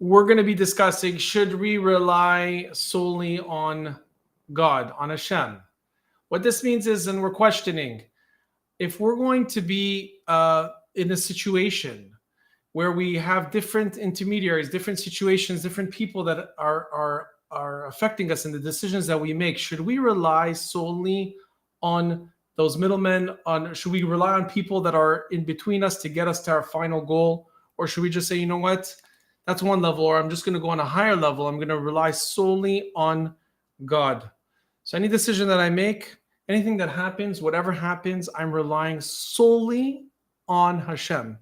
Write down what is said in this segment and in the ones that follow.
we're going to be discussing, should we rely solely on God, on Hashem? What this means is, and we're questioning, if we're going to be in a situation where we have different intermediaries, different situations, different people that are affecting us in the decisions that we make, should we rely solely on those middlemen? Should we rely on people that are in between us to get us to our final goal? Or should we just say, you know what, that's one level, or I'm just going to go on a higher level. I'm going to rely solely on God. So any decision that I make, anything that happens, whatever happens, I'm relying solely on Hashem.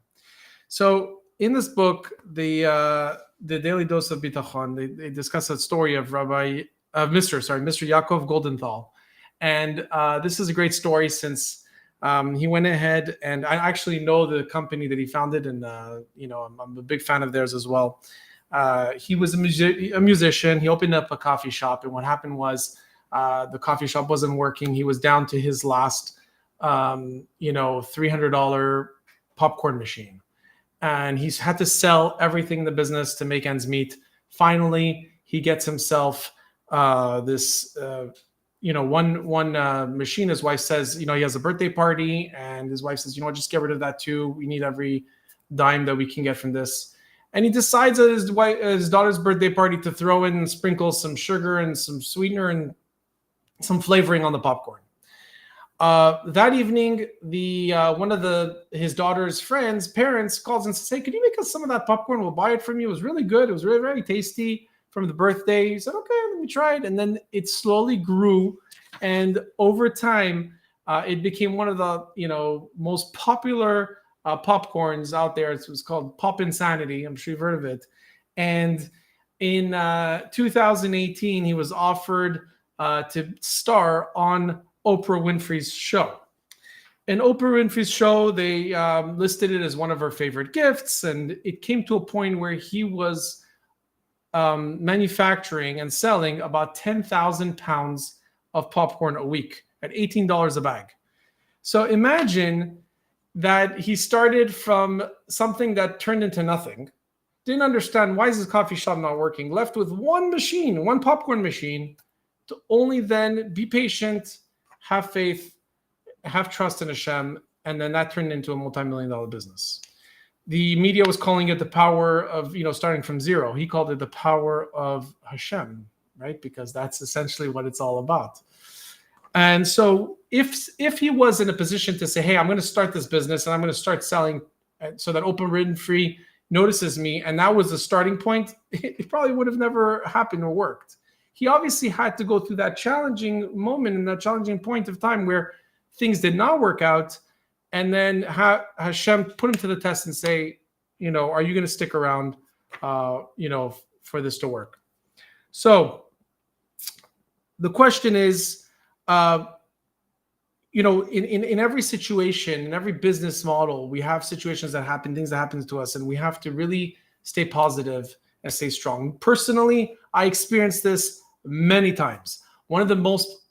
So in this book, the Daily Dose of Bitachon, they discuss a story of Mr. Yaakov Goldenthal. And this is a great story since he went ahead, and I actually know the company that he founded, and I'm a big fan of theirs as well. He was a musician. He opened up a coffee shop, and what happened was the coffee shop wasn't working. He was down to his last, $300 popcorn machine, and he's had to sell everything in the business to make ends meet. Finally, he gets himself this. One machine. His wife says, he has a birthday party, and his wife says, just get rid of that too. We need every dime that we can get from this. And he decides at his daughter's birthday party to throw in and sprinkle some sugar and some sweetener and some flavoring on the popcorn. That evening, one of his daughter's parents calls and says, "Hey, could you make us some of that popcorn? We'll buy it from you. It was really good. It was really, very tasty from the birthday." He said, "Okay, let me try it." And then it slowly grew, and over time, it became one of the most popular popcorns out there. It was called Pop Insanity. I'm sure you've heard of it. And in 2018, he was offered to star on Oprah Winfrey's show. And Oprah Winfrey's show, they listed it as one of her favorite gifts, and it came to a point where he was manufacturing and selling about 10,000 pounds of popcorn a week at $18 a bag. So imagine that he started from something that turned into nothing, didn't understand why is his coffee shop not working, left with one popcorn machine, to only then be patient, have faith, have trust in Hashem, and then that turned into a multi-million-dollar business. The media was calling it the power of, starting from zero. He called it the power of Hashem, right? Because that's essentially what it's all about. And so if he was in a position to say, hey, I'm going to start this business and I'm going to start selling so that Oprah Winfrey notices me, and that was the starting point, it probably would have never happened or worked. He obviously had to go through that challenging moment and that challenging point of time where things did not work out. And then Hashem put him to the test and say, are you going to stick around, for this to work? So the question is, in every situation, in every business model, we have situations that happen, things that happen to us, and we have to really stay positive and stay strong. Personally, I experienced this many times. One of the most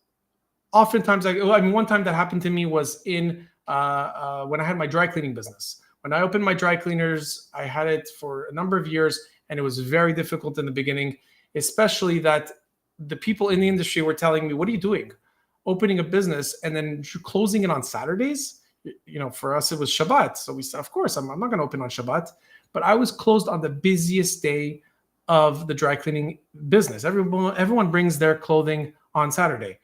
oftentimes, one time that happened to me was in when I had my dry cleaning business. When I opened my dry cleaners, I had it for a number of years, and it was very difficult in the beginning, especially that the people in the industry were telling me, what are you doing? Opening a business and then closing it on Saturdays? For us, it was Shabbat. So we said, of course, I'm not going to open on Shabbat. But I was closed on the busiest day of the dry cleaning business. Everyone brings their clothing on Saturday.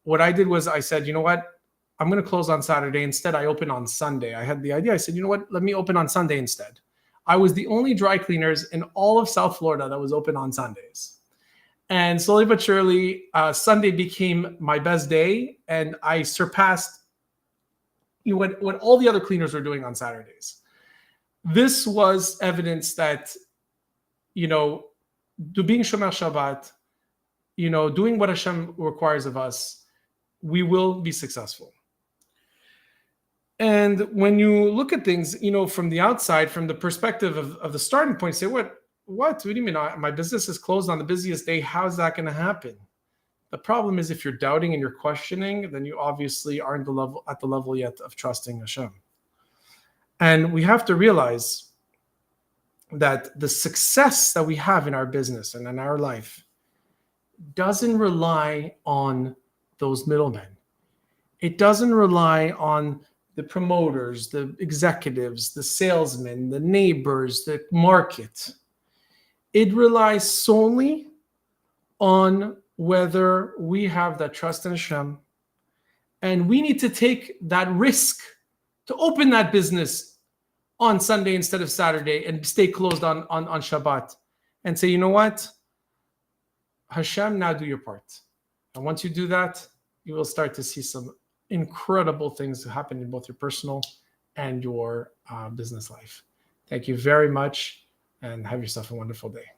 What I did was I said, you know what? I'm going to close on Saturday. Instead, I open on Sunday. I had the idea. I said, you know what? Let me open on Sunday instead. I was the only dry cleaners in all of South Florida that was open on Sundays. And slowly but surely, Sunday became my best day. And I surpassed what all the other cleaners were doing on Saturdays. This was evidence that, being Shomer Shabbat, doing what Hashem requires of us, we will be successful. And when you look at things, from the outside, from the perspective of the starting point, say, what do you mean? My business is closed on the busiest day. How is that going to happen? The problem is if you're doubting and you're questioning, then you obviously aren't at the level yet of trusting Hashem. And we have to realize that the success that we have in our business and in our life doesn't rely on those middlemen. It doesn't rely on the promoters, the executives, the salesmen, the neighbors, the market. It relies solely on whether we have that trust in Hashem, and we need to take that risk to open that business on Sunday instead of Saturday and stay closed on Shabbat and say, you know what? Hashem, now do your part. And once you do that, you will start to see some incredible things happen in both your personal and your business life. Thank you very much, and have yourself a wonderful day.